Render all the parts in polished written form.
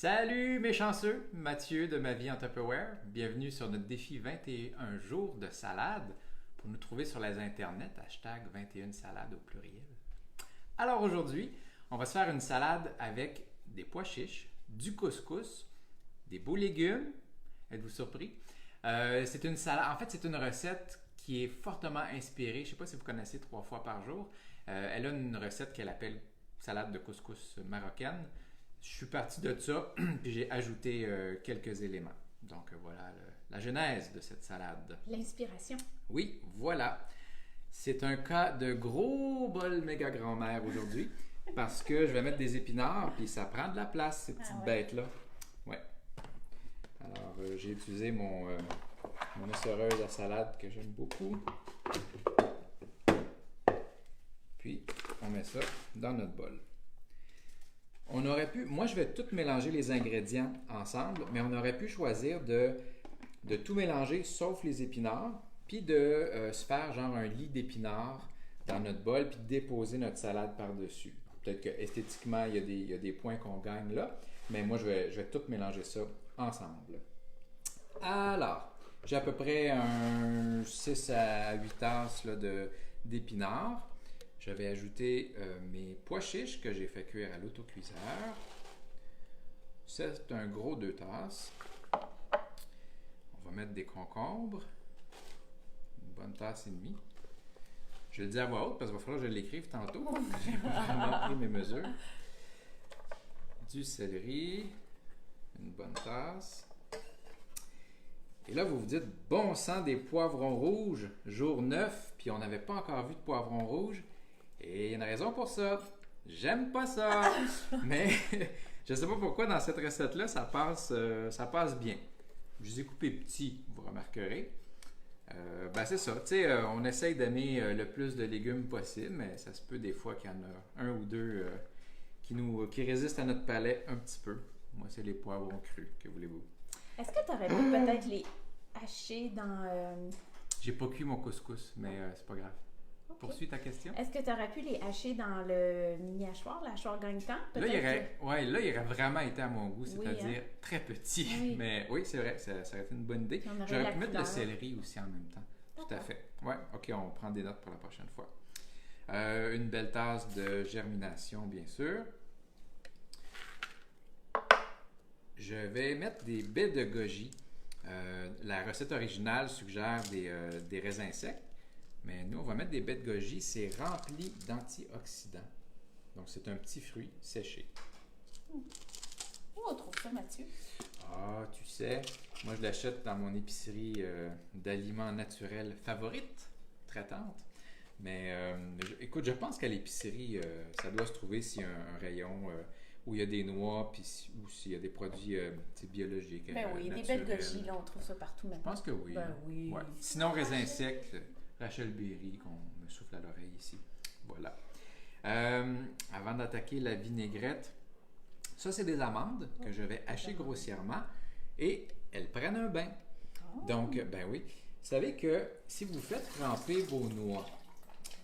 Salut mes chanceux, Mathieu de Ma Vie en Tupperware. Bienvenue sur notre défi 21 jours de salade pour nous trouver sur les internets, hashtag 21 salades au pluriel. Alors aujourd'hui, on va se faire une salade avec des pois chiches, du couscous, des beaux légumes. Êtes-vous surpris? C'est une salade, en fait c'est une recette qui est fortement inspirée, je ne sais pas si vous connaissez 3 fois par jour. Elle a une recette qu'elle appelle salade de couscous marocaine. Je suis parti de ça, puis j'ai ajouté quelques éléments. Donc voilà la genèse de cette salade. L'inspiration. Oui, voilà. C'est un cas de gros bol méga grand-mère aujourd'hui, parce que je vais mettre des épinards, puis ça prend de la place, ces petites bêtes-là. Ouais. Alors, j'ai utilisé mon essoreuse à salade que j'aime beaucoup. Puis, on met ça dans notre bol. On aurait pu, moi je vais tout mélanger les ingrédients ensemble, mais on aurait pu choisir de tout mélanger sauf les épinards, puis de se faire genre un lit d'épinards dans notre bol, puis de déposer notre salade par-dessus. Peut-être que esthétiquement, il y a des points qu'on gagne là, mais moi je vais tout mélanger ça ensemble. Alors, j'ai à peu près un 6 à 8 tasses là, d'épinards. Je vais ajouter mes pois chiches que j'ai fait cuire à l'autocuiseur. C'est un gros 2 tasses. On va mettre des concombres. Une bonne tasse et demie. Je le dis à voix haute parce qu'il va falloir que je l'écrive tantôt. J'ai vraiment pris mes mesures. Du céleri. Une bonne tasse. Et là, vous vous dites, bon sang, des poivrons rouges, jour 9, puis on n'avait pas encore vu de poivrons rouges. Et il y a une raison pour ça. J'aime pas ça. Mais je ne sais pas pourquoi dans cette recette-là, ça passe bien. Je les ai coupés petits, vous remarquerez. C'est ça. Tu sais, on essaye d'aimer le plus de légumes possible, mais ça se peut des fois qu'il y en a un ou deux qui résistent à notre palais un petit peu. Moi, c'est les poivrons crus, que voulez-vous. Est-ce que tu aurais pu peut-être les hacher dans... J'ai pas cuit mon couscous, mais c'est pas grave. Okay. Poursuis ta question. Est-ce que tu aurais pu les hacher dans le mini-hachoir, la hachoir gagne-temps? Là, il aurait vraiment été à mon goût, c'est-à-dire très petit. Oui. Mais oui, c'est vrai, ça aurait été une bonne idée. J'aurais pu mettre le céleri aussi en même temps. Tout à fait. Ouais, OK, on prend des notes pour la prochaine fois. Une belle tasse de germination, bien sûr. Je vais mettre des baies de goji. La recette originale suggère des raisins secs. Mais nous, on va mettre des baies de goji. C'est rempli d'antioxydants. Donc, c'est un petit fruit séché. Où on trouve ça, Mathieu? Ah, tu sais, moi, je l'achète dans mon épicerie d'aliments naturels favorite, traitante. Mais, écoute, je pense qu'à l'épicerie, ça doit se trouver s'il y a un rayon où il y a des noix, puis ou s'il y a des produits biologiques. Ben oui, des baies de goji, là, on trouve ça partout maintenant. Je pense que oui. Ben oui. Ouais. Sinon, raisin sec, Rachel Berry, qu'on me souffle à l'oreille ici. Voilà. Avant d'attaquer la vinaigrette, ça, c'est des amandes que je vais hacher grossièrement et elles prennent un bain. Oh. Donc, ben oui. Vous savez que si vous faites tremper vos noix,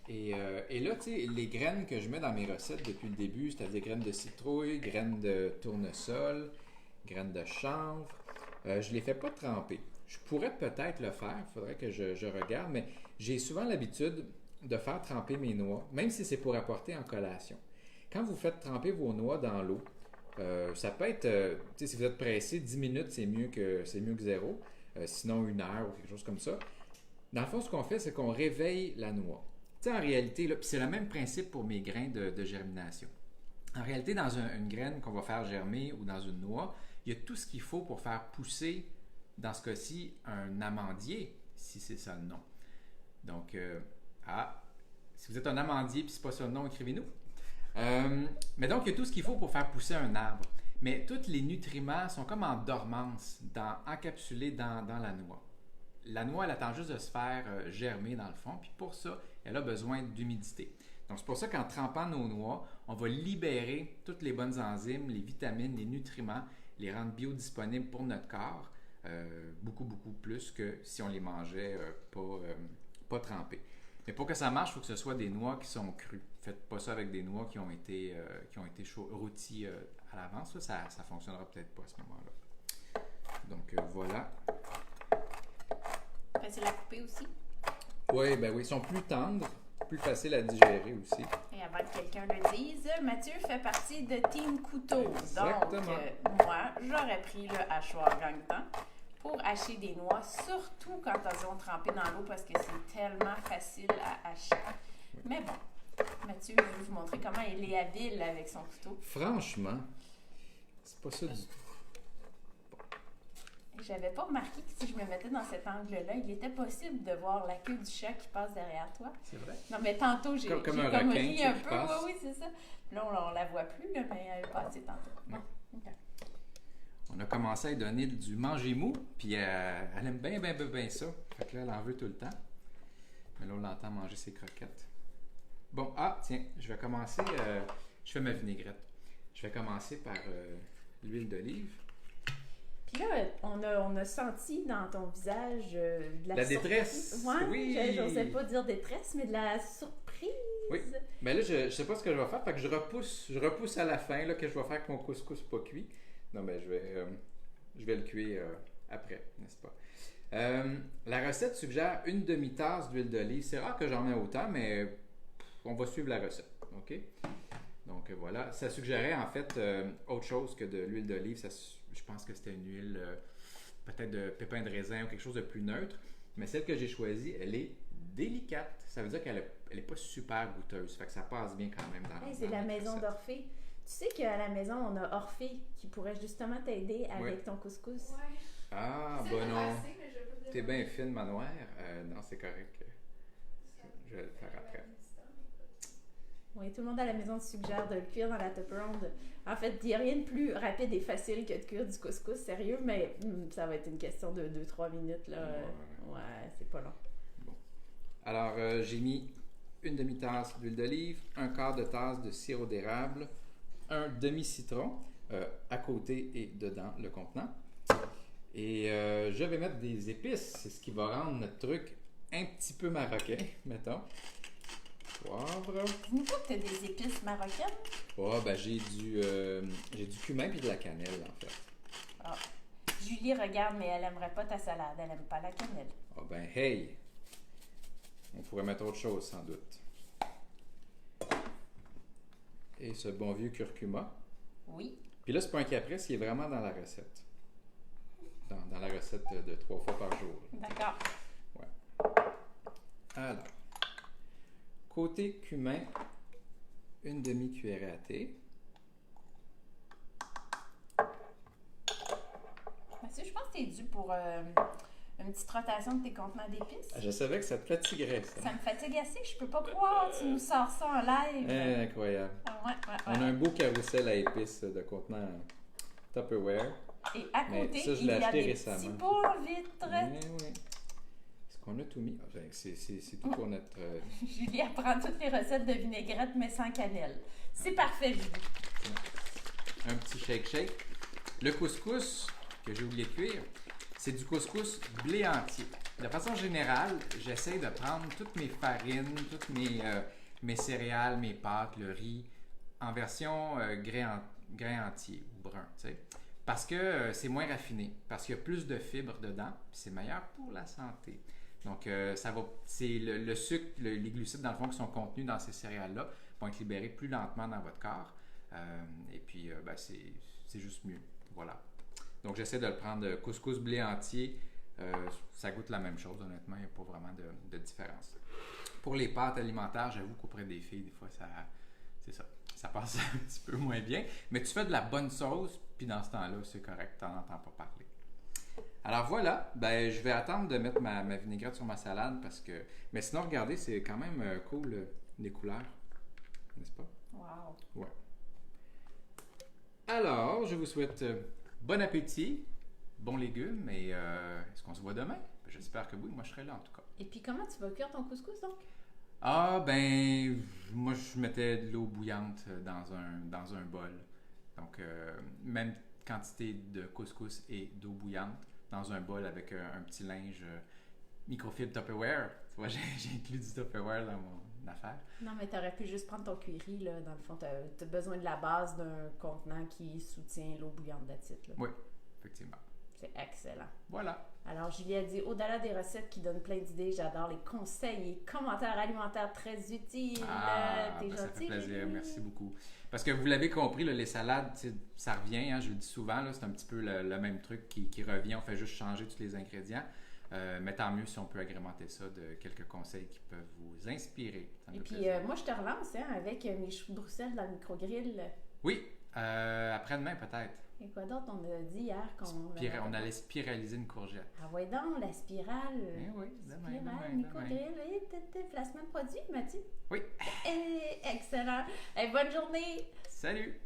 et là, tu sais, les graines que je mets dans mes recettes depuis le début, c'est-à-dire graines de citrouille, graines de tournesol, graines de chanvre, je les fais pas tremper. Je pourrais peut-être le faire, il faudrait que je regarde, mais j'ai souvent l'habitude de faire tremper mes noix, même si c'est pour apporter en collation. Quand vous faites tremper vos noix dans l'eau, ça peut être, tu sais, si vous êtes pressé, 10 minutes, c'est mieux que 0. Sinon, 1 heure ou quelque chose comme ça. Dans le fond, ce qu'on fait, c'est qu'on réveille la noix. Tu sais, en réalité, puis c'est le même principe pour mes grains de germination. En réalité, dans une graine qu'on va faire germer ou dans une noix, il y a tout ce qu'il faut pour faire pousser, dans ce cas-ci, un amandier, si c'est ça le nom. Donc, si vous êtes un amandier puis c'est pas ça le nom, écrivez-nous. Mais donc, il y a tout ce qu'il faut pour faire pousser un arbre. Mais tous les nutriments sont comme en dormance, encapsulés dans la noix. La noix, elle attend juste de se faire germer dans le fond, puis pour ça, elle a besoin d'humidité. Donc, c'est pour ça qu'en trempant nos noix, on va libérer toutes les bonnes enzymes, les vitamines, les nutriments, les rendre biodisponibles pour notre corps, beaucoup, beaucoup plus que si on les mangeait pas trempées. Mais pour que ça marche, il faut que ce soit des noix qui sont crues. Faites pas ça avec des noix qui ont été rôties à l'avance, là, ça fonctionnera peut-être pas à ce moment-là. Donc voilà. Facile à couper aussi. Oui, ben oui, ils sont plus tendres, plus faciles à digérer aussi. Et avant que quelqu'un le dise, Mathieu fait partie de Team Couteau. Exactement. Donc, moi, j'aurais pris le hachoir gagne-temps pour hacher des noix, surtout quand elles ont trempé dans l'eau parce que c'est tellement facile à hacher. Mais bon, Mathieu, je vais vous montrer comment il est habile avec son couteau. Franchement, c'est pas ça du tout. J'avais pas remarqué que si je me mettais dans cet angle-là, il était possible de voir la queue du chat qui passe derrière toi. C'est vrai? Non, mais tantôt, j'ai Comme un comme requin, ri tu sais, un qui peu. passe. Oui, c'est ça. Là, on la voit plus, là, mais elle est passée tantôt. Bon, OK. On a commencé à lui donner du manger mou, puis elle aime bien ça. Fait que là, elle en veut tout le temps. Mais là, on l'entend manger ses croquettes. Bon, tiens, je vais commencer. Je fais ma vinaigrette. Je vais commencer par l'huile d'olive. Puis là, on a senti dans ton visage de La détresse. Ouais, Oui. j'osais pas dire détresse, mais de la surprise. Oui. Mais là, je sais pas ce que je vais faire. Fait que je repousse à la fin là, que je vais faire avec mon couscous pas cuit. Non, mais je vais le cuire après, n'est-ce pas? La recette suggère une demi-tasse d'huile d'olive. C'est rare que j'en ai autant, mais on va suivre la recette. OK? Donc voilà. Ça suggérait en fait autre chose que de l'huile d'olive. Je pense que c'était une huile peut-être de pépins de raisin ou quelque chose de plus neutre. Mais celle que j'ai choisie, elle est délicate. Ça veut dire qu'elle n'est pas super goûteuse. Fait que ça passe bien quand même dans C'est la maison recette. d'Orphée. Tu sais qu'à la maison, on a Orphée qui pourrait justement t'aider avec ton couscous. Ouais. Ah, C'est bon non. assez, mais je vais pas te T'es demander. bien fine, Manoir. Non, c'est correct. Je vais le faire après. Oui, tout le monde à la maison te suggère de le cuire dans la Tupperware. En fait, il n'y a rien de plus rapide et facile que de cuire du couscous, sérieux, mais ça va être une question de 2-3 minutes. Là. Ouais, c'est pas long. Bon. Alors, j'ai mis une demi-tasse d'huile d'olive, un quart de tasse de sirop d'érable, un demi-citron à côté et dedans le contenant. Et je vais mettre des épices. C'est ce qui va rendre notre truc un petit peu marocain, mettons. Poivre. Dis-nous pas que tu as des épices marocaines? Oh, ben j'ai du cumin puis de la cannelle, en fait. Ah. Julie regarde, mais elle aimerait pas ta salade. Elle aime pas la cannelle. Ah ben, hey! On pourrait mettre autre chose, sans doute. Et ce bon vieux curcuma. Oui. Puis là, c'est pas un caprice, il est vraiment dans la recette. Dans la recette de 3 fois par jour. D'accord. Alors, côté cumin, une demi-cuillerée à thé. Mathieu, je pense que tu es dû pour une petite rotation de tes contenants d'épices. Je savais que ça te fatiguerait, ça. Ça me fatigue assez. Je peux pas croire que tu nous sors ça en live. Incroyable. Ah, ouais. On a un beau carrousel à épices de contenant Tupperware. Et à côté, Mais ça, je il y l'ai a acheté des récemment. petits pots en vitre. Oui. Est-ce qu'on a tout mis? Enfin, c'est tout pour notre... Julie apprend toutes les recettes de vinaigrette, mais sans cannelle. C'est parfait, Julie. Un petit shake. Le couscous que j'ai oublié de cuire, c'est du couscous blé entier. De façon générale, j'essaie de prendre toutes mes farines, toutes mes céréales, mes pâtes, le riz, en version grain entier ou brun, tu sais. Parce que c'est moins raffiné, parce qu'il y a plus de fibres dedans, puis c'est meilleur pour la santé. Donc, c'est le sucre, les glucides, dans le fond, qui sont contenus dans ces céréales-là, vont être libérés plus lentement dans votre corps. Et puis, c'est juste mieux. Voilà. Donc, j'essaie de le prendre couscous blé entier. Ça goûte la même chose, honnêtement. Il n'y a pas vraiment de différence. Pour les pâtes alimentaires, j'avoue qu'auprès des filles, des fois, c'est ça. Ça passe un petit peu moins bien. Mais tu fais de la bonne sauce, puis dans ce temps-là, c'est correct. Tu n'en entends pas parler. Alors voilà, je vais attendre de mettre ma vinaigrette sur ma salade parce que... Mais sinon, regardez, c'est quand même cool, les couleurs. N'est-ce pas? Wow. Ouais. Alors, je vous souhaite bon appétit, bons légumes et est-ce qu'on se voit demain? J'espère que oui, moi je serai là en tout cas. Et puis, comment tu vas cuire ton couscous, donc? Moi je mettais de l'eau bouillante dans un bol. Donc, même quantité de couscous et d'eau bouillante dans un bol avec un petit linge microfibre Tupperware. Tu vois, j'ai inclus du Tupperware affaire. Non, mais t'aurais pu juste prendre ton curry, là. Dans le fond, t'as besoin de la base d'un contenant qui soutient l'eau bouillante d'attitude. Oui, effectivement. C'est excellent. Voilà. Alors, Julie a dit, au-delà des recettes qui donnent plein d'idées, j'adore les conseils et commentaires alimentaires très utiles. Ça fait plaisir, merci beaucoup. Parce que vous l'avez compris, là, les salades, ça revient, hein, je le dis souvent, là, c'est un petit peu le même truc qui revient, on fait juste changer tous les ingrédients. Mais tant mieux si on peut agrémenter ça de quelques conseils qui peuvent vous inspirer. Et puis, moi, je te relance avec mes choux de Bruxelles dans le micro-grill. Oui, après-demain peut-être. Et quoi d'autre on a dit hier on allait spiraliser une courgette. Ah ouais donc, la spirale. Oui, demain. Micro-grill, placement de produit, Mathieu. Oui. Excellent. Bonne journée. Salut.